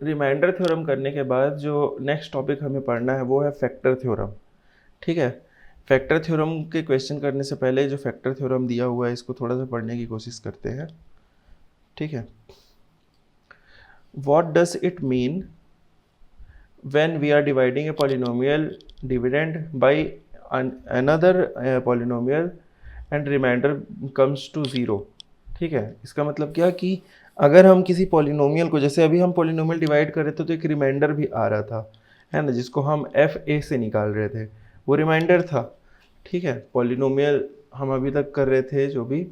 Remainder theorem करने के बाद जो नेक्स्ट टॉपिक हमें पढ़ना है वो है फैक्टर थ्योरम। ठीक है, फैक्टर थ्योरम के क्वेश्चन करने से पहले जो फैक्टर थ्योरम दिया हुआ है इसको थोड़ा सा पढ़ने की कोशिश करते हैं। ठीक है, what does it mean when we are dividing a polynomial dividend by another polynomial and remainder comes to zero. ठीक है, इसका मतलब क्या कि अगर हम किसी पॉलिनोमियल को, जैसे अभी हम पॉलिनोमियल डिवाइड कर रहे थे तो एक रिमाइंडर भी आ रहा था, है ना, जिसको हम एफ ए से निकाल रहे थे, वो रिमाइंडर था। ठीक है, पॉलिनोमियल हम अभी तक कर रहे थे जो भी,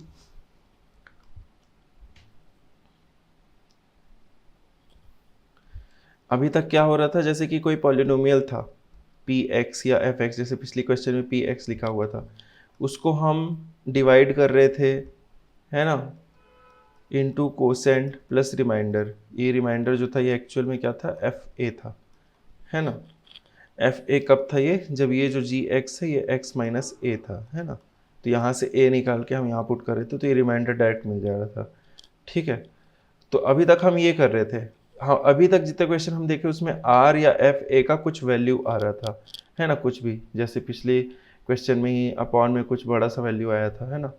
अभी तक क्या हो रहा था, जैसे कि कोई पॉलिनोमियल था पी एक्स या एफ एक्स, जैसे पिछली क्वेश्चन में पी एक्स लिखा हुआ था, उसको हम डिवाइड कर रहे थे, है ना, इनटू कोसेंट प्लस रिमाइंडर। ये रिमाइंडर जो था ये एक्चुअल में क्या था, एफ ए था, है ना। एफ ए कब था ये, जब ये जो जी एक्स है ये एक्स माइनस ए था, है ना। तो यहाँ से ए निकाल के हम यहाँ पुट कर रहे थे तो ये रिमाइंडर डायरेक्ट मिल जा रहा था। ठीक है, तो अभी तक हम ये कर रहे थे। हाँ, अभी तक जितने क्वेश्चन हम देखे उसमें आर या एफ ए का कुछ वैल्यू आ रहा था, है ना, कुछ भी, जैसे पिछले क्वेश्चन में ही अपॉन में कुछ बड़ा सा वैल्यू आया था, है ना।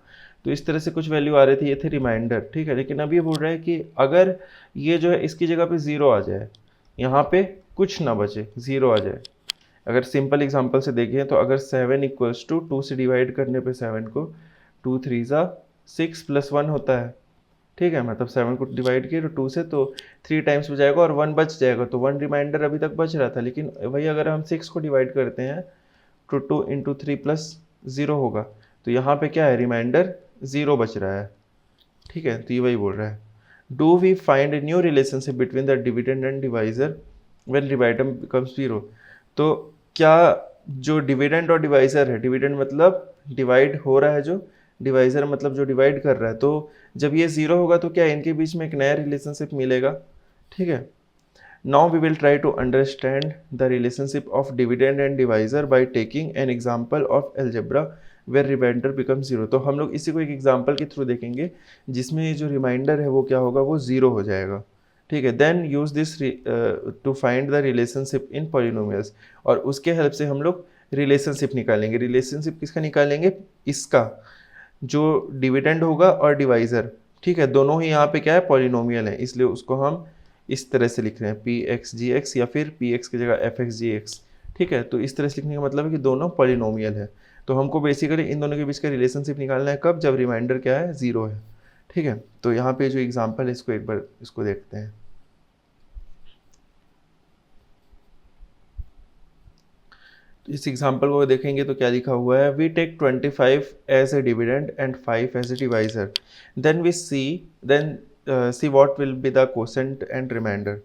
तो इस तरह से कुछ वैल्यू आ रही थी, ये थे रिमाइंडर। ठीक है, लेकिन अब ये बोल रहा है कि अगर ये जो है इसकी जगह पे ज़ीरो आ जाए, यहाँ पे कुछ ना बचे, ज़ीरो आ जाए। अगर सिंपल एग्जांपल से देखें तो अगर 7 इक्वल्स टू 2 से डिवाइड करने पे 7 को 2 3 ज़ा 6 प्लस 1 होता है। ठीक है, मतलब 7 को डिवाइड किए तो 2 से, तो 3 टाइम्स हो जाएगा और 1 बच जाएगा, तो 1 रिमाइंडर अभी तक बच रहा था। लेकिन वही अगर हम 6 को डिवाइड करते हैं तो 2 इंटू 3 प्लस 0 होगा, तो यहाँ पे क्या है, रिमाइंडर 0 बच रहा है। ठीक है, तो ये वही बोल रहा है, do we find a new relationship between the dividend and divisor when divider becomes 0। तो क्या जो डिविडेंड और डिवाइजर है, डिविडेंड मतलब डिवाइड हो रहा है, जो डिवाइजर मतलब जो डिवाइड कर रहा है, तो जब ये ज़ीरो होगा तो क्या इनके बीच में एक नया रिलेशनशिप मिलेगा। ठीक है, now we will try to understand the relationship of dividend and divisor by taking an example of algebra where remainder become zero. तो हम लोग इसी को एक एग्जांपल के थ्रू देखेंगे जिसमें ये जो रिमाइंडर है वो क्या होगा, वो ज़ीरो हो जाएगा। ठीक है, then use this to find the relationship in polynomials, और उसके हेल्प से हम लोग रिलेशनशिप निकालेंगे। रिलेशनशिप किसका निकालेंगे, इसका, जो डिविडेंड होगा और डिवाइज़र। ठीक है, दोनों ही यहाँ पे क्या है, पॉलिनोमियल है, इसलिए उसको हम इस तरह से लिख रहे हैं, पी एक्स जी एक्स या फिर पी एक्स की जगह एफ एक्स जी एक्स। ठीक है, तो इस तरह से लिखने का मतलब है कि दोनों पॉलिनोमियल है। तो हमको बेसिकली इन दोनों के बीच का रिलेशनशिप निकालना है, कब, जब रिमाइंडर क्या है, ज़ीरो है। ठीक है, तो यहाँ पे जो एग्जाम्पल है इसको एक बार इसको देखते हैं। तो इस एग्जाम्पल को देखेंगे तो क्या लिखा हुआ है, we take 25 as a dividend and 5 as a divisor, then we then see what will be the quotient and remainder.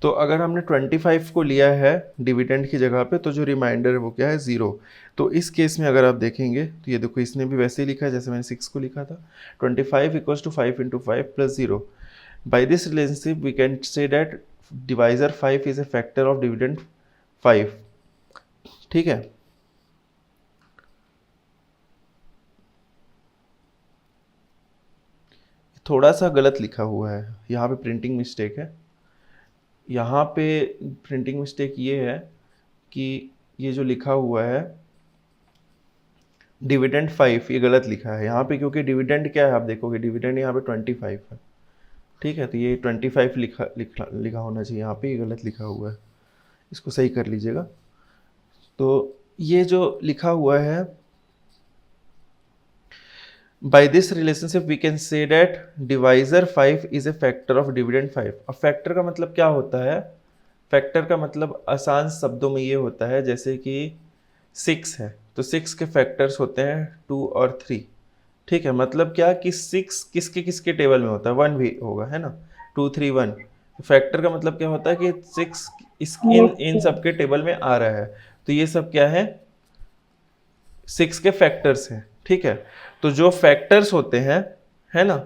तो अगर हमने 25 को लिया है डिविडेंड की जगह पे, तो जो रिमाइंडर है वो क्या है, ज़ीरो। तो इस केस में अगर आप देखेंगे तो ये देखो, इसने भी वैसे ही लिखा है जैसे मैंने 6 को लिखा था, 25 equals to 5 into 5 plus 0। By this relationship we can say that divisor 5 is a factor of dividend 5। ठीक है, थोड़ा सा गलत लिखा हुआ है, यहाँ पे प्रिंटिंग मिस्टेक है। यहाँ पे प्रिंटिंग मिस्टेक ये है कि ये जो लिखा हुआ है डिविडेंड 5, ये गलत लिखा है यहाँ पे, क्योंकि डिविडेंड क्या है, आप देखोगे डिविडेंड यहाँ पे 25 है। ठीक है, तो ये 25 लिखा होना चाहिए, यहाँ पे ये गलत लिखा हुआ है, इसको सही कर लीजिएगा। तो ये जो लिखा हुआ है, by this relationship we can say that divisor 5 is a factor of dividend 5। अब फैक्टर का मतलब क्या होता है, फैक्टर का मतलब आसान शब्दों में ये होता है, जैसे कि 6 है तो 6 के फैक्टर्स होते हैं 2 और 3। ठीक है, मतलब क्या कि 6 किसके किसके टेबल में होता है, 1 भी होगा, है ना, 2 3 1। फैक्टर का मतलब क्या होता है कि 6 इन सब के टेबल में आ रहा है, तो ये सब क्या है, 6 के फैक्टर्स हैं। ठीक है, तो जो फैक्टर्स होते हैं, है ना,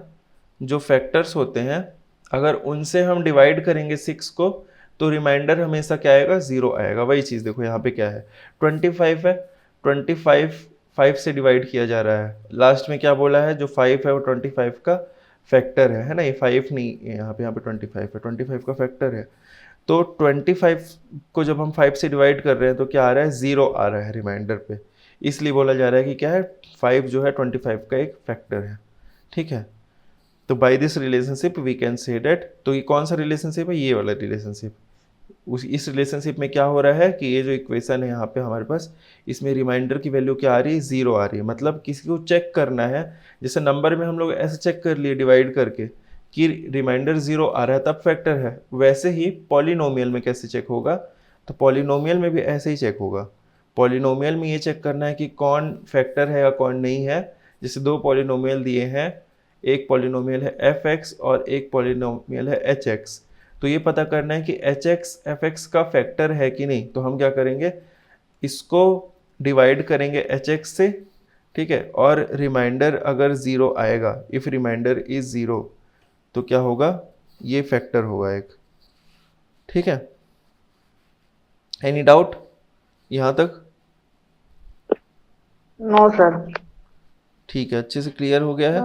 जो फैक्टर्स होते हैं अगर उनसे हम डिवाइड करेंगे 6 को, तो रिमाइंडर हमेशा क्या आएगा, 0 आएगा। वही चीज़ देखो यहाँ पे क्या है, 25 है, 25 5 से डिवाइड किया जा रहा है, लास्ट में क्या बोला है, जो 5 है वो 25 का फैक्टर है ना, ये 5 नहीं, यहाँ पे 25 है, 25 का फैक्टर है। तो 25 को जब हम 5 से डिवाइड कर रहे हैं तो क्या आ रहा है, 0 आ रहा है रिमाइंडर पे, इसलिए बोला जा रहा है कि क्या है, 5 जो है 25 का एक फैक्टर है। ठीक है, तो by this relationship we can say that, तो ये कौन सा रिलेशनशिप है, ये वाला रिलेशनशिप। इस रिलेशनशिप में क्या हो रहा है कि ये जो इक्वेशन है यहाँ पे हमारे पास, इसमें रिमाइंडर की वैल्यू क्या आ रही है, 0 आ रही है। मतलब किसी को चेक करना है, जैसे नंबर में हम लोग ऐसे चेक कर लिए डिवाइड करके कि रिमाइंडर 0 आ रहा है तब फैक्टर है, वैसे ही पॉलिनोमियल में कैसे चेक होगा, तो पॉलिनोमियल में भी ऐसे ही चेक होगा। पॉलिनोमियल में ये चेक करना है कि कौन फैक्टर है या कौन नहीं है। जैसे दो पॉलिनोमियल दिए हैं, एक पॉलिनोमियल है f(x) और एक पॉलिनोमियल है h(x), तो ये पता करना है कि h(x) f(x) का फैक्टर है कि नहीं। तो हम क्या करेंगे, इसको डिवाइड करेंगे h(x) से, ठीक है, और रिमाइंडर अगर 0 आएगा, इफ़ रिमाइंडर इज 0, तो क्या होगा, ये फैक्टर होगा एक। ठीक है, एनी डाउट यहाँ तक? No sir. ठीक है, अच्छे से क्लियर हो गया है।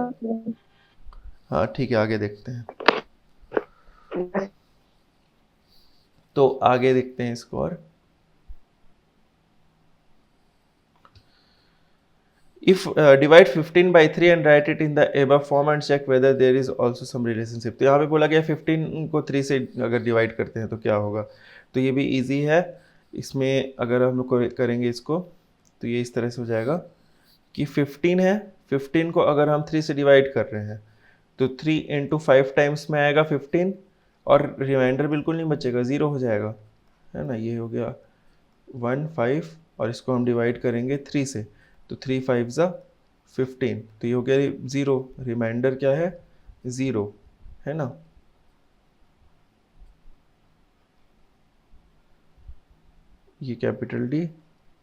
हाँ ठीक है, आगे देखते हैं। तो आगे देखते हैं इसको और, if divide 15 by 3 and write it in the above form and check whether there is also some relationship। तो यहाँ पे बोला गया 15 को 3 से अगर डिवाइड करते हैं तो क्या होगा, तो ये भी इजी है। इसमें अगर हम लोग करेंगे इसको, तो ये इस तरह से हो जाएगा कि 15 है, 15 को अगर हम 3 से डिवाइड कर रहे हैं तो 3 इंटू 5 टाइम्स में आएगा 15, और रिमाइंडर बिल्कुल नहीं बचेगा, 0 हो जाएगा, है ना। ये हो गया 1 5, और इसको हम डिवाइड करेंगे 3 से, तो 3 5 ज़ा 15, तो ये हो गया 0, रिमाइंडर क्या है, 0, है ना। ये कैपिटल डी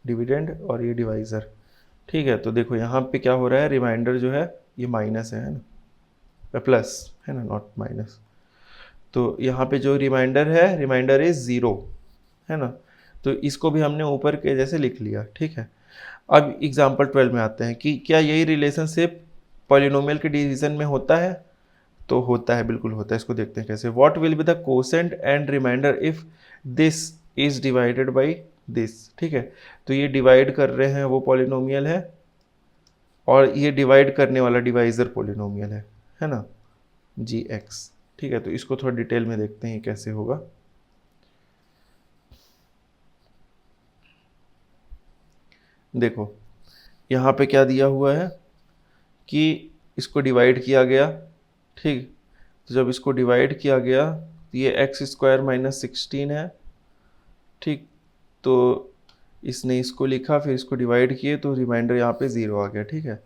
डिविडेंड और ये डिवाइज़र। ठीक है, तो देखो यहाँ पे क्या हो रहा है, रिमाइंडर जो है ये माइनस है ना, प्लस है ना, नॉट माइनस। तो यहाँ पे जो रिमाइंडर है, रिमाइंडर इज 0, है ना। तो इसको भी हमने ऊपर के जैसे लिख लिया। ठीक है, अब एग्जाम्पल 12 में आते हैं कि क्या यही रिलेशनशिप पॉलिनोमियल के डिवीजन में होता है, तो होता है, बिल्कुल होता है। इसको देखते हैं कैसे। What will be the quotient and remainder if this is divided by this. ठीक है, तो ये डिवाइड कर रहे हैं वो पॉलिनोमियल है, और ये डिवाइड करने वाला डिवाइजर पॉलिनोमियल है ना, g(x). ठीक है, तो इसको थोड़ा डिटेल में देखते हैं कैसे होगा। देखो यहाँ पे क्या दिया हुआ है कि इसको डिवाइड किया गया, ठीक, तो जब इसको डिवाइड किया गया तो ये x² - 16 है, ठीक, तो इसने इसको लिखा, फिर इसको डिवाइड किए तो रिमाइंडर यहाँ पे 0 आ गया। ठीक है,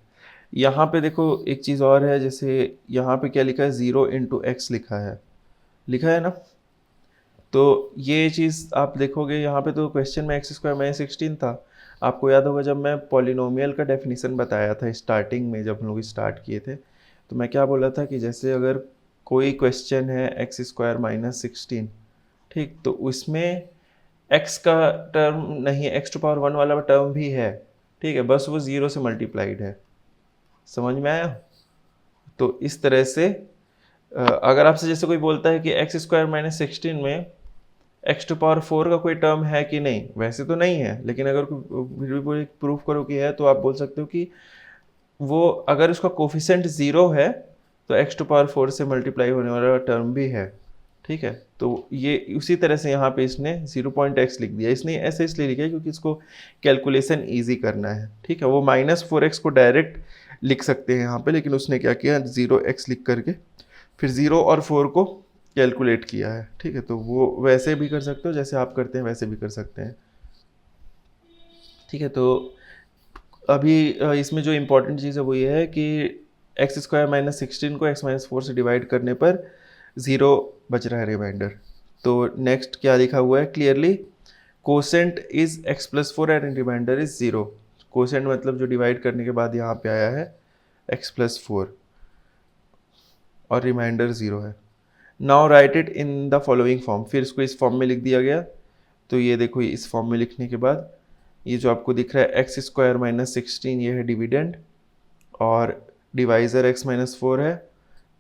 यहाँ पे देखो एक चीज़ और है, जैसे यहाँ पे क्या लिखा है, 0 इंटू एक्स लिखा है ना। तो ये चीज़ आप देखोगे यहाँ पे, तो क्वेश्चन में x² - 16 था। आपको याद होगा जब मैं पॉलिनोमियल का डेफिनेशन बताया था स्टार्टिंग में, जब हम लोग स्टार्ट किए थे, तो मैं क्या बोला था कि जैसे अगर कोई क्वेश्चन है x² - 16, ठीक, तो उसमें x का टर्म नहीं, x⁴ वाला टर्म भी है, ठीक है, बस वो 0 से मल्टीप्लाइड है। समझ में आया? तो इस तरह से अगर आपसे जैसे कोई बोलता है कि x² - 16 में x⁴ का कोई टर्म है कि नहीं, वैसे तो नहीं है, लेकिन अगर फिर भी कोई प्रूफ करो कि है, तो आप बोल सकते हो कि वो अगर उसका कोफिशेंट 0 है तो x⁴ से मल्टीप्लाई होने वाला टर्म भी है। ठीक है, तो ये उसी तरह से यहाँ पे इसने 0.x लिख दिया। इसने ऐसे इसलिए लिखा है क्योंकि इसको कैलकुलेशन ईजी करना है। ठीक है, वो -4x को डायरेक्ट लिख सकते हैं यहाँ पे, लेकिन उसने क्या किया, 0x लिख करके फिर 0 और 4 को कैलकुलेट किया है। ठीक है, तो वो वैसे भी कर सकते हो, जैसे आप करते हैं वैसे भी कर सकते हैं। ठीक है, तो अभी इसमें जो इम्पोर्टेंट चीज़ है वो ये है कि x² - 16 को x - 4 से डिवाइड करने पर 0 बच रहा है रिमाइंडर। तो नेक्स्ट क्या लिखा हुआ है clearly, quotient is x+4 and remainder is 0। Quotient मतलब जो डिवाइड करने के बाद यहाँ पे आया है x+4 और रिमाइंडर 0 है। Now right it in the following form, फिर इसको इस फॉर्म में लिख दिया गया। तो ये देखो, इस फॉर्म में लिखने के बाद ये जो आपको दिख रहा है x² - 16, ये है डिविडेंड, और डिवाइज़र x - 4 है,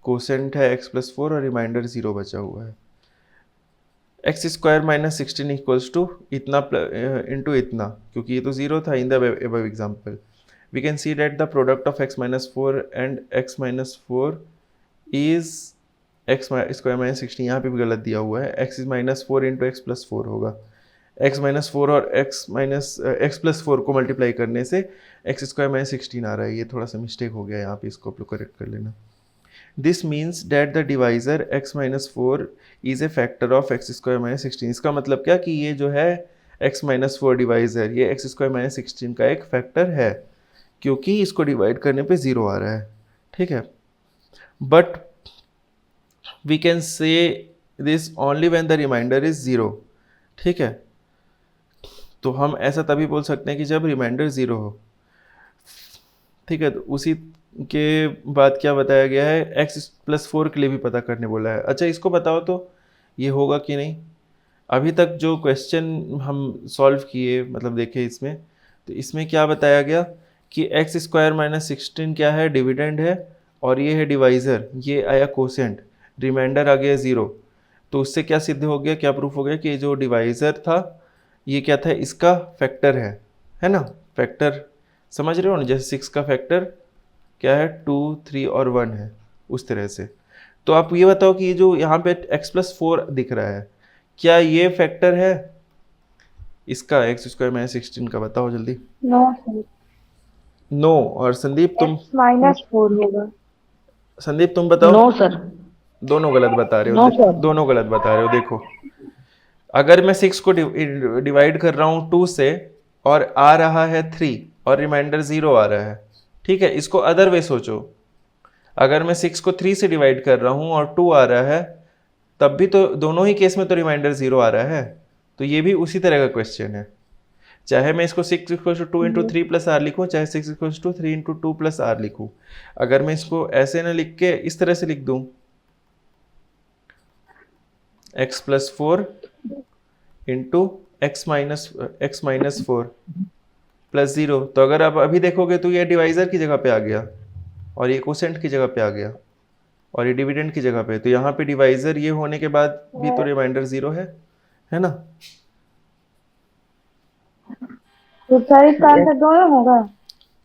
कोसेंट है x+4 और रिमाइंडर 0 बचा हुआ है। X square minus 16 equals to इतना इंटू इतना, क्योंकि ये तो जीरो था in the above example. We can see that the product of x minus 4 and x minus 4 is x square minus 16, यहाँ पे भी गलत दिया हुआ है, x is minus 4 into x plus 4 होगा। x माइनस 4 और x प्लस 4 को मल्टीप्लाई करने से एक्स स्क्वायर माइनस 16 आ रहा है, ये थोड़ा सा मिस्टेक हो गया यहाँ पे, इसको आप लोग करेक्ट कर लेना। This means that the divisor x minus 4 is a factor of x square minus 16। इसका मतलब क्या कि ये जो है x माइनस 4 डिवाइजर ये एक्स स्क्वायर माइनस 16 का एक फैक्टर है, क्योंकि इसको डिवाइड करने पे ज़ीरो आ रहा है, ठीक है। But we can say this only when the remainder is zero, ठीक है। तो हम ऐसा तभी बोल सकते हैं कि जब रिमाइंडर ज़ीरो हो, ठीक है। तो उसी के बाद क्या बताया गया है, x प्लस 4 के लिए भी पता करने बोला है। अच्छा इसको बताओ तो ये होगा कि नहीं। अभी तक जो क्वेश्चन हम सॉल्व किए, मतलब देखे इसमें, तो इसमें क्या बताया गया कि एक्स स्क्वायर माइनस 16 क्या है, डिविडेंड है, और ये है डिवाइज़र, ये आया कोसेंट, रिमाइंडर आ गया ज़ीरो। तो उससे क्या सिद्ध हो गया, क्या प्रूफ हो गया कि जो डिवाइज़र था ये क्या था, इसका फैक्टर है ना। फैक्टर समझ रहे हो ना, जैसे 6 का फैक्टर क्या है, 2, 3 और 1 है, उस तरह से। तो आप ये बताओ कि ये जो यहाँ पे x प्लस 4 दिख रहा है, क्या ये फैक्टर है इसका, एक्स स्क्वायर माइनस 16 का, बताओ जल्दी। No sir, no. और संदीप तुम, x माइनस 4 होगा। संदीप तुम बताओ। No sir. दोनों गलत बता रहे हो, नो सर। दोनों गलत बता रहे हो। देखो अगर मैं 6 को डिवाइड कर रहा हूँ 2 से और आ रहा है 3 और रिमाइंडर 0 आ रहा है, ठीक है। इसको अदर वे सोचो, अगर मैं 6 को 3 से डिवाइड कर रहा हूँ और 2 आ रहा है, तब भी तो दोनों ही केस में तो रिमाइंडर 0 आ रहा है। तो ये भी उसी तरह का क्वेश्चन है, चाहे मैं इसको 6 equal to 2 into 3 plus R लिखूँ, चाहे 6 equal to 3 into 2 plus R लिखूँ। अगर मैं इसको ऐसे ना लिख के इस तरह से लिख दूँ, x plus 4 into x minus 4 plus 0, तो अगर आप अभी देखोगे तो ये डिवाइज़र की जगह पे आ गया और ये कोसेंट की जगह पे आ गया और ये डिविडेंड की जगह पे। तो यहाँ पे डिवाइज़र ये होने के बाद भी तो रिमाइंडर 0 है ना। तो सर इसका आंसर दोनों होगा।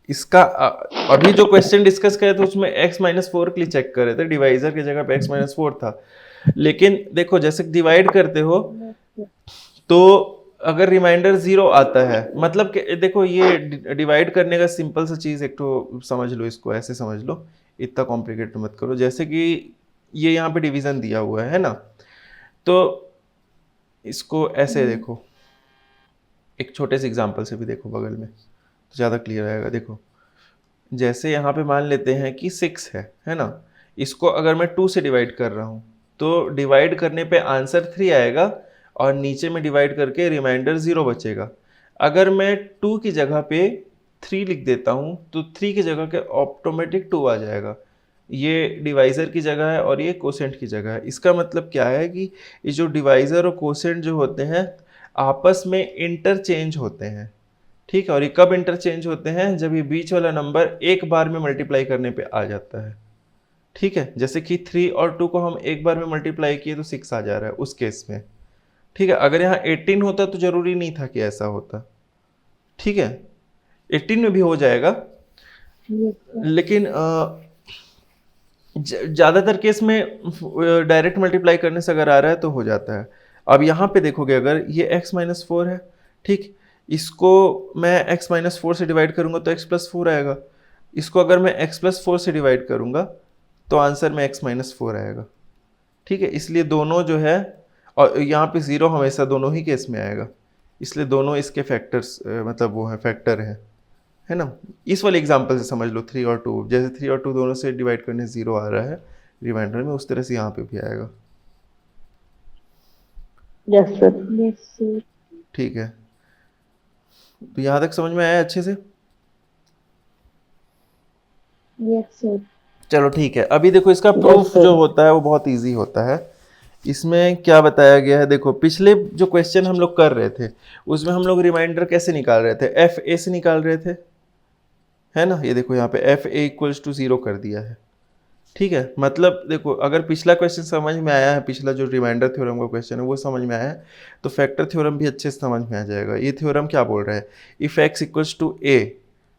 इसका अभी जो क्वेश्चन डिस्कस करे थे उसमें x माइनस 4 के लिए चेक कर रहे थे, डिवाइज़र की जगह पे x माइनस 4 था। लेकिन देखो जैसे डिवाइड करते हो तो अगर रिमाइंडर 0 आता है, मतलब कि देखो ये डिवाइड करने का सिंपल सा चीज़ एक तो समझ लो, इसको ऐसे समझ लो, इतना कॉम्प्लिकेट मत करो। जैसे कि ये यहाँ पे डिवीज़न दिया हुआ है ना, तो इसको ऐसे देखो, एक छोटे से एग्जांपल से भी देखो बगल में तो ज़्यादा क्लियर आएगा। देखो जैसे यहाँ पे मान लेते हैं कि 6 है ना, इसको अगर मैं 2 से डिवाइड कर रहा हूँ तो डिवाइड करने पे आंसर 3 आएगा और नीचे में डिवाइड करके रिमाइंडर 0 बचेगा। अगर मैं 2 की जगह पे 3 लिख देता हूँ तो 3 की जगह के ऑटोमेटिक 2 आ जाएगा। ये डिवाइज़र की जगह है और ये कोसेंट की जगह है। इसका मतलब क्या है कि ये जो डिवाइज़र और कोसेंट जो होते हैं आपस में इंटरचेंज होते हैं, ठीक है। और ये कब इंटरचेंज होते हैं, जब ये बीच वाला नंबर एक बार में मल्टीप्लाई करने पे आ जाता है, ठीक है। जैसे कि 3 और 2 को हम एक बार में मल्टीप्लाई किए तो 6 आ जा रहा है उस केस में, ठीक है। अगर यहाँ 18 होता तो ज़रूरी नहीं था कि ऐसा होता, ठीक है। 18 में भी हो जाएगा, लेकिन ज़्यादातर केस में डायरेक्ट मल्टीप्लाई करने से अगर आ रहा है तो हो जाता है। अब यहाँ पे देखोगे अगर ये x माइनस 4 है, ठीक, इसको मैं x माइनस 4 से डिवाइड करूँगा तो x प्लस 4 आएगा। इसको अगर मैं x प्लस 4 से डिवाइड करूँगा तो आंसर में x माइनस 4 आएगा, ठीक है। इसलिए दोनों जो है, और यहाँ पे 0 हमेशा दोनों ही केस में आएगा, इसलिए दोनों इसके फैक्टर्स मतलब वो है फैक्टर है ना। इस वाले एग्जांपल से समझ लो 3 और 2, जैसे 3 और 2 दोनों से डिवाइड करने 0 आ रहा है रिमाइंडर में, उस तरह से यहाँ पे भी आएगा। Yes sir. Yes sir. ठीक है, तो यहाँ तक समझ में आया अच्छे से। Yes sir. चलो ठीक है, अभी देखो इसका प्रूफ जो होता है वो बहुत इजी होता है। इसमें क्या बताया गया है, देखो पिछले जो क्वेश्चन हम लोग कर रहे थे उसमें हम लोग रिमाइंडर कैसे निकाल रहे थे, एफ ए से निकाल रहे थे, है ना। ये देखो यहाँ पे एफ ए इक्वल्स टू 0 कर दिया है, ठीक है, मतलब देखो अगर पिछला क्वेश्चन समझ में आया है, पिछला जो रिमाइंडर थ्योरम का क्वेश्चन है वो समझ में आया है, तो फैक्टर थ्योरम भी अच्छे से समझ में आ जाएगा। ये थ्योरम क्या बोल रहा है, if x equals to a,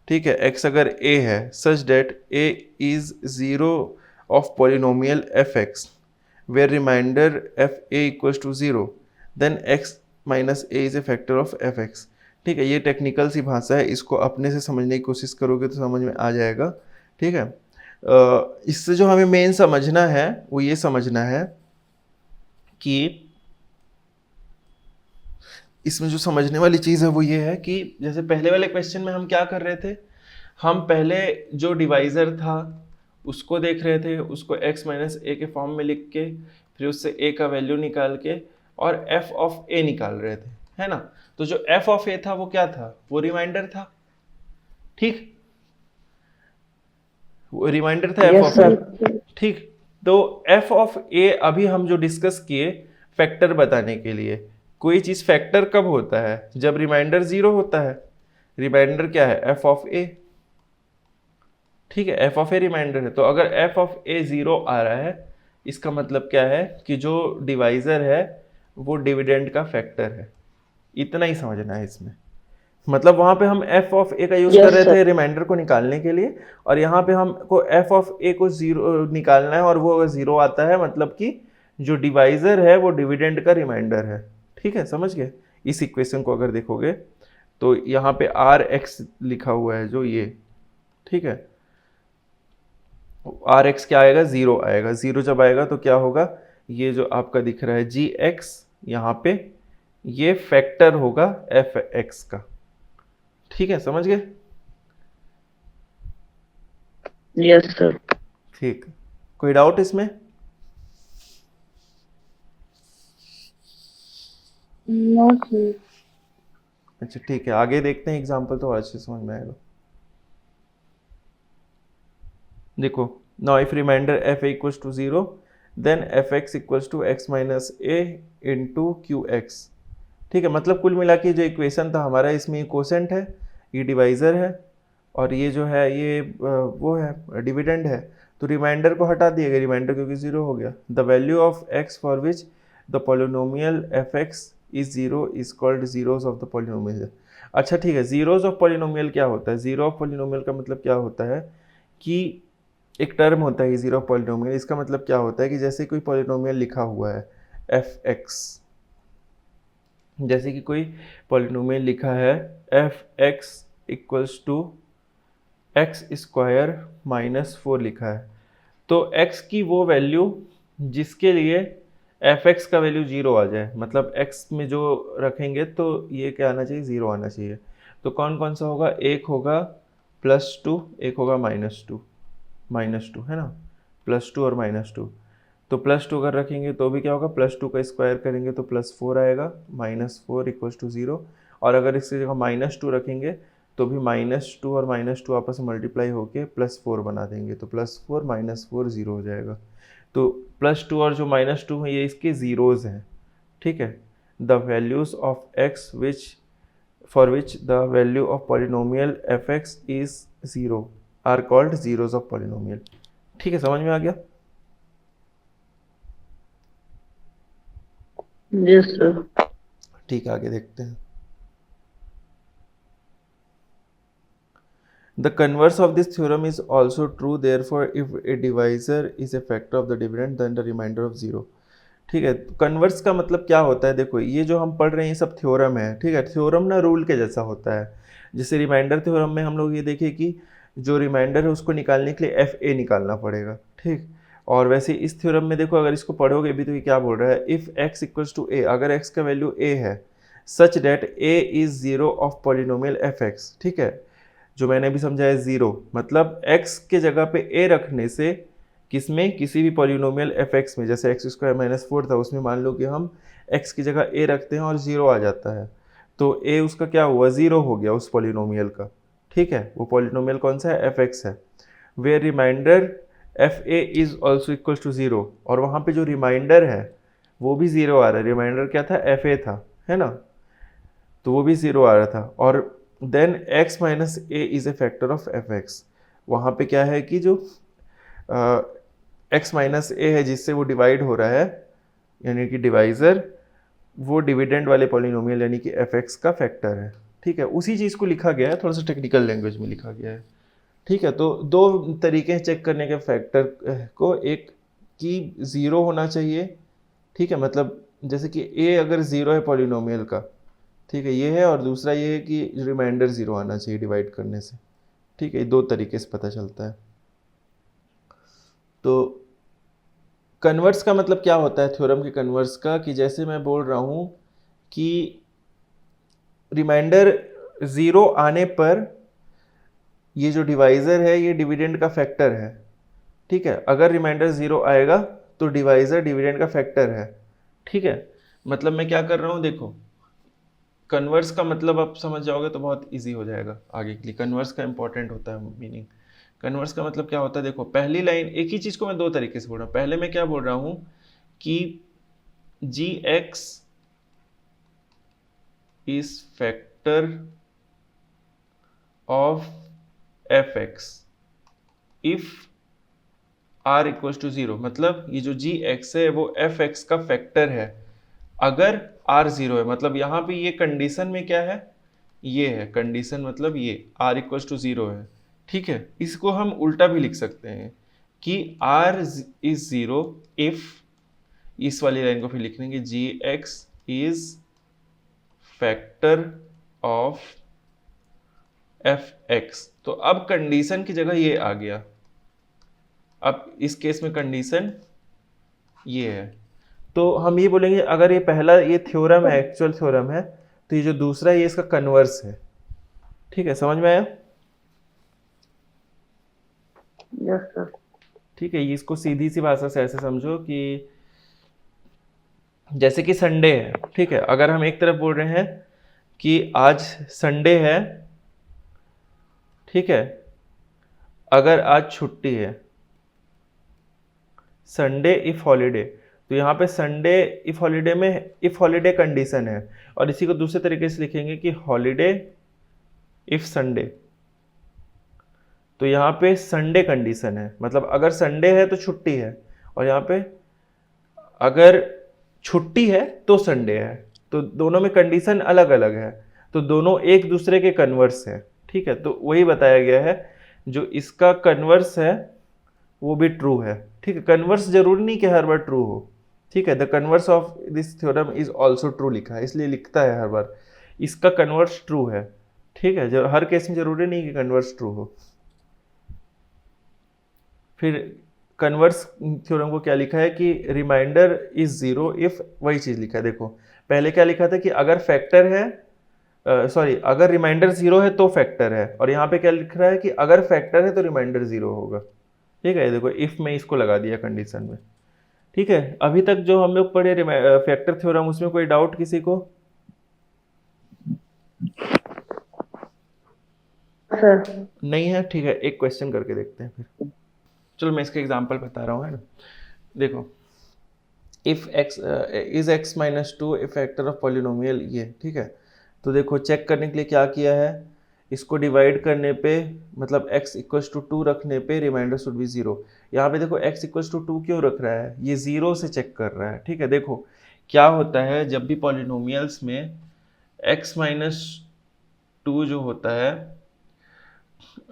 ठीक है, x अगर a है such that a is zero of polynomial fx where remainder fa equals to zero, then x minus a is a factor of fx। ठीक है, ये टेक्निकल सी भाषा है, इसको अपने से समझने की कोशिश करोगे तो समझ में आ जाएगा। ठीक है, इससे जो हमें मेन समझना है वो ये समझना है कि इसमें जो समझने वाली चीज़ है वो ये है कि जैसे पहले वाले क्वेश्चन में हम क्या कर रहे थे, हम पहले जो डिवाइज़र था उसको देख रहे थे, उसको x माइनस ए के फॉर्म में लिख के फिर उससे a का वैल्यू निकाल के और f ऑफ a निकाल रहे थे, है ना। तो जो f ऑफ a था वो क्या था, वो रिमाइंडर था। ठीक, वो रिमाइंडर था f yes of sir. a। ठीक, तो f ऑफ a अभी हम जो डिस्कस किए फैक्टर बताने के लिए, कोई चीज़ फैक्टर कब होता है, जब रिमाइंडर जीरो होता है। रिमाइंडर क्या है, f ऑफ a। ठीक है, f ऑफ a रिमाइंडर है, तो अगर f ऑफ a जीरो आ रहा है इसका मतलब क्या है कि जो डिवाइजर है वो डिविडेंड का फैक्टर है। इतना ही समझना है इसमें, मतलब वहां पे हम f ऑफ a का यूज कर यस रहे थे सर। रिमाइंडर को निकालने के लिए, और यहाँ पे हमको f ऑफ a को जीरो निकालना है, और वो अगर जीरो आता है मतलब कि जो डिवाइजर है वो डिविडेंड का रिमाइंडर है। ठीक है, समझ गए। इस इक्वेशन को अगर देखोगे तो यहाँ पे आर एक्स लिखा हुआ है जो ये, ठीक है, आर एक्स क्या आएगा, जीरो आएगा। जीरो जब आएगा तो क्या होगा, ये जो आपका दिख रहा है जी एक्स, यहाँ पे ये फैक्टर होगा एफ एक्स का। ठीक है, समझ गए। Yes sir. ठीक, कोई डाउट इसमें। No sir. अच्छा ठीक है, आगे देखते हैं एग्जाम्पल तो और अच्छे से समझ में आएगा। देखो, now if remainder F equals to zero then F x equals to x minus a into q x. ठीक है, मतलब कुल मिला के जो इक्वेशन था हमारा, इसमें कोसेंट है, ये डिवाइज़र है, और ये जो है ये वो है डिविडेंड है। तो रिमाइंडर को हटा दिएगा, रिमाइंडर क्योंकि ज़ीरो हो गया। The value of x for which the polynomial F x is zero is called zeros of the polynomial. अच्छा ठीक है, ज़ीरोज़ ऑफ पॉलिनोमियल क्या होता है, ज़ीरो ऑफ पॉलिनोमियल का मतलब क्या होता है कि एक टर्म होता है ज़ीरो ऑफ पॉलिनोमियल। इसका मतलब क्या होता है कि जैसे कोई पॉलिनोमियल लिखा हुआ है एफ एक्स, जैसे कि कोई पॉलिनोमियल लिखा है F x equals to x square minus four लिखा है, तो x की वो वैल्यू जिसके लिए एफ एक्स का वैल्यू जीरो आ जाए, मतलब x में जो रखेंगे तो ये क्या आना चाहिए, ज़ीरो आना चाहिए। तो कौन कौन सा होगा, एक होगा प्लस टू, एक होगा माइनस टू, है ना, प्लस टू और माइनस टू। तो प्लस टू अगर रखेंगे तो भी क्या होगा, प्लस टू का स्क्वायर करेंगे तो प्लस फोर आएगा, minus four equals to zero. और अगर इसकी जगह माइनस टू रखेंगे तो भी माइनस टू और माइनस टू आपस में मल्टीप्लाई होके प्लस फोर बना देंगे, तो plus four minus four zero हो जाएगा। तो प्लस टू और जो माइनस टू है ये इसके ज़ीरोज़ हैं। ठीक है, the values of x which for which the value of polynomial F x is zero are called zeros of polynomial. ठीक है, समझ में आ गया। Yes sir. ठीक है, आगे देखते हैं। The converse of this theorem is also true, therefore if a divisor is a factor of the dividend then the remainder of zero। ठीक है, कन्वर्स का मतलब क्या होता है, देखो ये जो हम पढ़ रहे हैं ये सब थ्योरम है। ठीक है, थ्योरम ना रूल के जैसा होता है। जैसे रिमाइंडर थ्योरम में हम लोग ये देखें कि जो रिमाइंडर है उसको निकालने के लिए एफ ए निकालना पड़ेगा। ठीक, और वैसे इस थ्योरम में देखो अगर इसको पढ़ोगे भी तो ये क्या बोल रहा है, if x equals to a, अगर एक्स का वैल्यू ए है such that a is zero of polynomial F x. ठीक है, जो मैंने अभी समझाया ज़ीरो मतलब x के जगह पे a रखने से किसमें, किसी भी पॉलिनोमियल एफ एक्स में, जैसे एक्स स्क्वायर माइनस फोर था उसमें मान लो कि हम x की जगह a रखते हैं और ज़ीरो आ जाता है, तो a उसका क्या हुआ, ज़ीरो हो गया उस पॉलिनोमियल का। ठीक है, वो पॉलिनोमियल कौन सा है, एफ एक्स है। Where remainder F a is also equal to zero, और वहाँ पे जो रिमाइंडर है वो भी ज़ीरो आ रहा है। रिमाइंडर क्या था, एफ ए था, है ना, तो वो भी ज़ीरो आ रहा था। और then x minus a is a factor of F x. वहाँ पे क्या है कि जो x माइनस ए है जिससे वो डिवाइड हो रहा है, यानी कि डिवाइज़र, वो डिविडेंड वाले पॉलिनोमियल यानी कि fx का फैक्टर है। ठीक है, उसी चीज़ को लिखा गया है, थोड़ा सा टेक्निकल लैंग्वेज में लिखा गया है। ठीक है, तो दो तरीके हैं चेक करने के फैक्टर को, एक कि ज़ीरो होना चाहिए, ठीक है, मतलब जैसे कि a अगर ज़ीरो है पॉलिनोमियल का, ठीक है, ये है, और दूसरा ये है कि रिमाइंडर ज़ीरो आना चाहिए डिवाइड करने से। ठीक है, दो तरीके से पता चलता है। तो कन्वर्स का मतलब क्या होता है थ्योरम के कन्वर्स का, कि जैसे मैं बोल रहा हूँ कि रिमाइंडर ज़ीरो आने पर ये जो डिवाइज़र है ये डिविडेंड का फैक्टर है। ठीक है, अगर रिमाइंडर ज़ीरो आएगा तो डिवाइज़र डिविडेंड का फैक्टर है। ठीक है, मतलब मैं क्या कर रहा हूँ, देखो कन्वर्स का मतलब आप समझ जाओगे तो बहुत इजी हो जाएगा आगे के लिए। कन्वर्स का इंपॉर्टेंट होता है मीनिंग। कन्वर्स का मतलब क्या होता है, देखो पहली लाइन, एक ही चीज़ को मैं दो तरीके से बोल रहा हूँ। पहले मैं क्या बोल रहा हूँ कि g x is factor of F x if r equals to zero, मतलब ये जो जी एक्स है वो एफ एक्स का फैक्टर है अगर आर ज़ीरो है। मतलब यहाँ पे ये कंडीशन में क्या है, ये है कंडीशन, मतलब ये आर इक्वल्स टू ज़ीरो है। ठीक है, इसको हम उल्टा भी लिख सकते हैं कि आर इज ज़ीरो इफ, इस वाली लाइन को फिर लिख लेंगे g x is factor of F x. तो अब कंडीशन की जगह ये आ गया। अब इस केस में कंडीशन ये है, तो हम ये बोलेंगे अगर ये पहला ये थ्योरम है, एक्चुअल थ्योरम है, तो ये जो दूसरा है ये इसका कन्वर्स है। ठीक है, समझ में आया? Yes sir. ठीक है, ये इसको सीधी सी भाषा से ऐसे समझो कि जैसे कि संडे है, ठीक है, अगर हम एक तरफ बोल रहे हैं कि आज संडे है, ठीक है, अगर आज छुट्टी है, संडे इफ हॉलीडे, तो यहाँ पे संडे इफ हॉलीडे में इफ हॉलीडे कंडीशन है, और इसी को दूसरे तरीके से लिखेंगे कि हॉलीडे इफ संडे, तो यहाँ पे संडे कंडीशन है, मतलब अगर संडे है तो छुट्टी है, और यहाँ पे अगर छुट्टी है तो संडे है, तो दोनों में कंडीशन अलग अलग है, तो दोनों एक दूसरे के कन्वर्स है। ठीक है, तो वही बताया गया है, जो इसका कन्वर्स है वो भी ट्रू है। ठीक है, कन्वर्स जरूरी नहीं कि हर बार ट्रू हो। ठीक है, the converse of this theorem is also true लिखा है, इसलिए लिखता है हर बार इसका कन्वर्स ट्रू है। ठीक है, जो हर केस में जरूरी नहीं कि कन्वर्स ट्रू हो। फिर कन्वर्स थ्योरम को क्या लिखा है कि रिमाइंडर इज ज़ीरो इफ, वही चीज़ लिखा है। देखो पहले क्या लिखा था कि अगर फैक्टर है, अगर रिमाइंडर ज़ीरो है तो फैक्टर है, और यहाँ पे क्या लिख रहा है कि अगर फैक्टर है तो रिमाइंडर ज़ीरो होगा। ठीक है, देखो इफ में इसको लगा दिया कंडीशन में। ठीक है, अभी तक जो हम लोग पढ़े फैक्टर थ्योरम, उसमें कोई डाउट किसी को? सर। नहीं है? ठीक है, एक क्वेश्चन करके देखते हैं फिर। चलो मैं इसका एग्जांपल बता रहा हूँ, है ना। देखो if x is x minus two A factor of polynomial, ये ठीक है। तो देखो चेक करने के लिए क्या किया है, इसको डिवाइड करने पे, मतलब x इक्वल्स टू टू रखने पे रिमाइंडर शुड बी ज़ीरो। यहाँ पे देखो x इक्वल्स टू टू क्यों रख रहा है, ये ज़ीरो से चेक कर रहा है। ठीक है, देखो क्या होता है जब भी पॉलिनोमियल्स में x माइनस टू जो होता है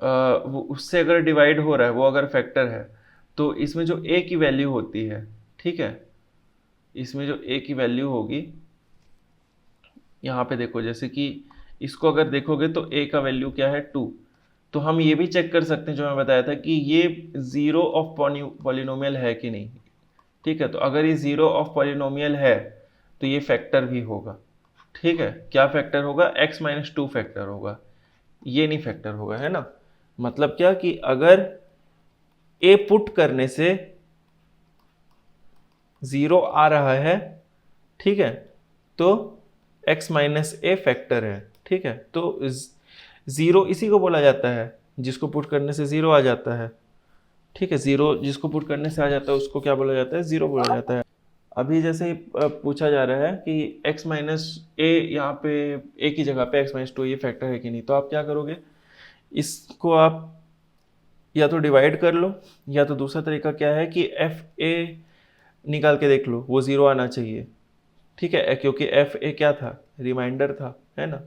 वो उससे अगर डिवाइड हो रहा है, वो अगर फैक्टर है, तो इसमें जो a की वैल्यू होती है, ठीक है, इसमें जो a की वैल्यू होगी, यहाँ पे देखो जैसे कि इसको अगर देखोगे तो a का वैल्यू क्या है, 2। तो हम ये भी चेक कर सकते हैं जो मैं बताया था कि ये ज़ीरो ऑफ पॉलिनोमियल है कि नहीं। ठीक है, तो अगर ये ज़ीरो ऑफ पॉलिनोमियल है तो ये फैक्टर भी होगा। ठीक है, क्या फैक्टर होगा, x माइनस टू फैक्टर होगा, ये नहीं फैक्टर होगा, है ना। मतलब क्या कि अगर a पुट करने से ज़ीरो आ रहा है, ठीक है, तो x माइनस ए फैक्टर है। ठीक है, तो ज़ीरो इसी को बोला जाता है जिसको पुट करने से ज़ीरो आ जाता है। ठीक है, ज़ीरो जिसको पुट करने से आ जाता है उसको क्या बोला जाता है, ज़ीरो बोला जाता है। अभी जैसे ही पूछा जा रहा है कि x माइनस ए, यहाँ पे a की जगह पे x माइनस टू ये फैक्टर है कि नहीं, तो आप क्या करोगे, इसको आप या तो डिवाइड कर लो, या तो दूसरा तरीका क्या है कि एफ ए निकाल के देख लो, वो 0 आना चाहिए। ठीक है, क्योंकि एफ ए क्या था, रिमाइंडर था, है ना।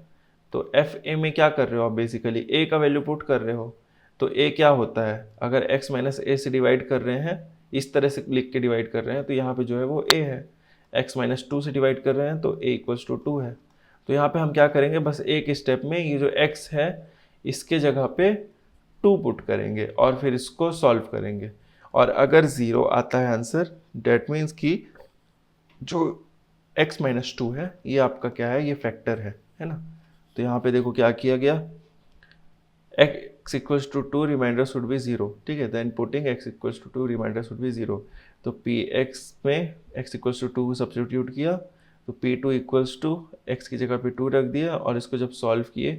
तो एफ ए में क्या कर रहे हो आप, बेसिकली ए का वैल्यू पुट कर रहे हो। तो ए क्या होता है, अगर x माइनस ए से डिवाइड कर रहे हैं, इस तरह से लिख के डिवाइड कर रहे हैं, तो यहाँ पे जो है वो a है। x माइनस 2 से डिवाइड कर रहे हैं तो a इक्वल्स टू 2 है। तो यहाँ पे हम क्या करेंगे, बस एक स्टेप में ये जो x है इसके जगह पे 2 पुट करेंगे और फिर इसको सॉल्व करेंगे। और अगर 0 आता है आंसर, डेट मीन्स कि जो x माइनस 2 है ये आपका क्या है, ये फैक्टर है ना। तो यहाँ पे देखो क्या किया गया, x equals to 2 remainder should be 0। ठीक है, then putting x equals to 2 remainder should be 0। तो px में x इक्वल्स टू 2 सब्स्टिट्यूट किया, तो p2 इक्वल्स टू x की जगह पे 2 रख दिया, और इसको जब सॉल्व किए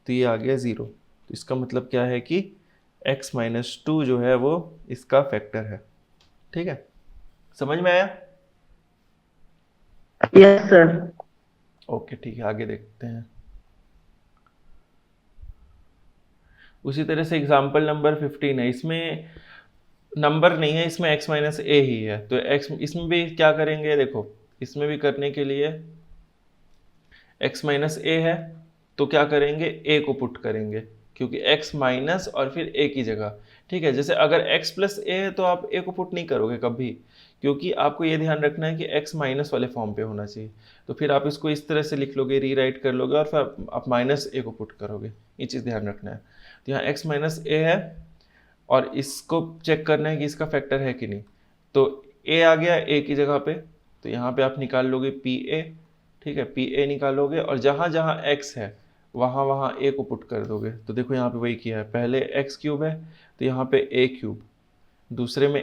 तो ये आ गया 0। तो इसका मतलब क्या है कि x माइनस 2 जो है वो इसका फैक्टर है। ठीक है, समझ में आया? Yes sir. ओके ठीक है, आगे देखते हैं। उसी तरह से एग्जाम्पल नंबर 15 है, इसमें नंबर नहीं है, इसमें x माइनस ए ही है। तो x इसमें भी क्या करेंगे, देखो इसमें भी करने के लिए x माइनस ए है तो क्या करेंगे, a को पुट करेंगे, क्योंकि x माइनस और फिर a की जगह। ठीक है, जैसे अगर x प्लस ए है तो आप a को पुट नहीं करोगे कभी, क्योंकि आपको ये ध्यान रखना है कि x माइनस वाले फॉर्म पे होना चाहिए। तो फिर आप इसको इस तरह से लिख लोगे, रीराइट कर लोगे, और फिर आप माइनस ए को पुट करोगे। ये चीज़ ध्यान रखना है। तो यहाँ x माइनस ए है और इसको चेक करना है कि इसका फैक्टर है कि नहीं। तो a आ गया a की जगह पे, तो यहाँ पे आप निकाल लोगे pa। ठीक है, pa निकालोगे और जहाँ जहाँ x है वहाँ वहाँ a को पुट कर दोगे। तो देखो यहाँ पे वही किया है, पहले x क्यूब है तो यहाँ पे a क्यूब, दूसरे में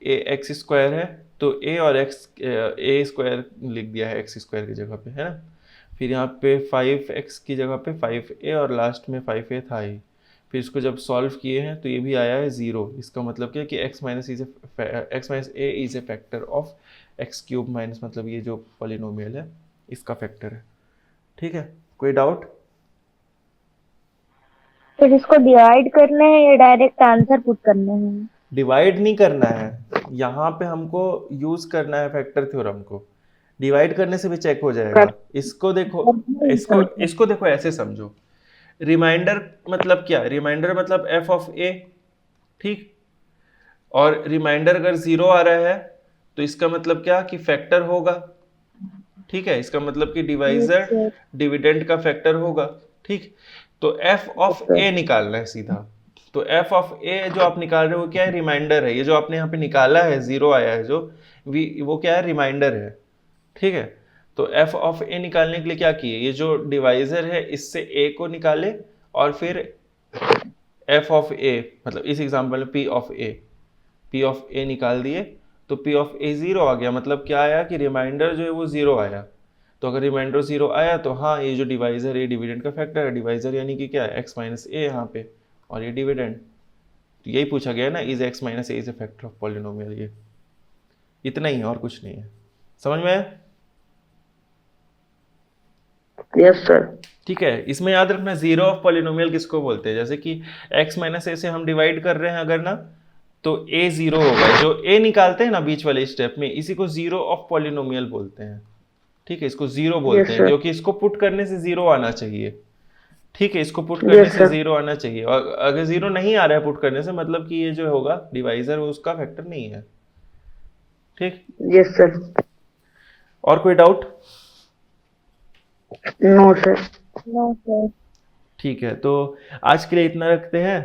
a x स्क्वायर है तो a और x a स्क्वायर लिख दिया है x स्क्वायर की जगह पे, है ना। फिर यहाँ पे 5x की जगह पे 5a और लास्ट में 5a था ही। फिर इसको जब सॉल्व किए हैं तो ये भी आया है 0। इसका मतलब क्या है कि x minus A is a factor of x cube minus, मतलब ये जो पॉलिनोमियल है इसका फैक्टर है। ठीक है, कोई डाउट? फिर इसको डिवाइड करना है या डायरेक्ट आंसर पुट करना है? डिवाइड नहीं करना है, यहाँ पे हमको यूज करना है फैक्टर थ्योरम को। डिवाइड करने से भी चेक हो जाएगा। इसको देखो, इसको देखो ऐसे समझो, रिमाइंडर मतलब क्या, रिमाइंडर मतलब एफ ऑफ ए। ठीक, और रिमाइंडर अगर 0 आ रहा है तो इसका मतलब क्या कि फैक्टर होगा। ठीक है, इसका मतलब कि डिवाइजर डिविडेंड का फैक्टर होगा। ठीक, तो एफ ऑफ ए निकालना है सीधा। तो एफ ऑफ ए जो आप निकाल रहे हो क्या है, रिमाइंडर है। ये जो आपने यहाँ पे निकाला है 0 आया है जो, वो क्या है, रिमाइंडर है। ठीक है, तो एफ ऑफ ए निकालने के लिए क्या किए, ये जो डिवाइजर है इससे ए को निकाले और फिर एफ ऑफ ए, मतलब इस एग्जांपल में पी ऑफ ए निकाल दिए। तो पी ऑफ ए 0 आ गया, मतलब क्या आया कि रिमाइंडर जो है वो 0 आया। तो अगर रिमाइंडर 0 आया तो हाँ, ये जो डिवाइजर है डिविडेंड का फैक्टर है। डिवाइजर यानी कि क्या है, एक्स माइनस ए यहाँ पे, और ये डिविडेंड। तो यही पूछा गया ना, is x minus A is a factor of polynomial. ये इतना ही है और कुछ नहीं है। समझ में आया? Yes sir. ठीक है, इसमें याद रखना जीरो ऑफ पॉलिनोमियल किसको बोलते हैं, जैसे कि x माइनस ए से हम डिवाइड कर रहे हैं अगर ना, तो a 0 होगा। जो a निकालते हैं ना बीच वाले स्टेप में, इसी को जीरो ऑफ पॉलिनोमियल बोलते हैं। ठीक है, इसको जीरो बोलते हैं क्योंकि इसको पुट करने से 0 आना चाहिए। ठीक है, इसको पुट करने से 0 आना चाहिए, और अगर 0 नहीं आ रहा है पुट करने से, मतलब कि ये जो होगा डिवाइजर वो उसका फैक्टर नहीं है। ठीक, यस सर। और कोई doubt? No sir. No sir. ठीक है, तो आज के लिए इतना रखते हैं।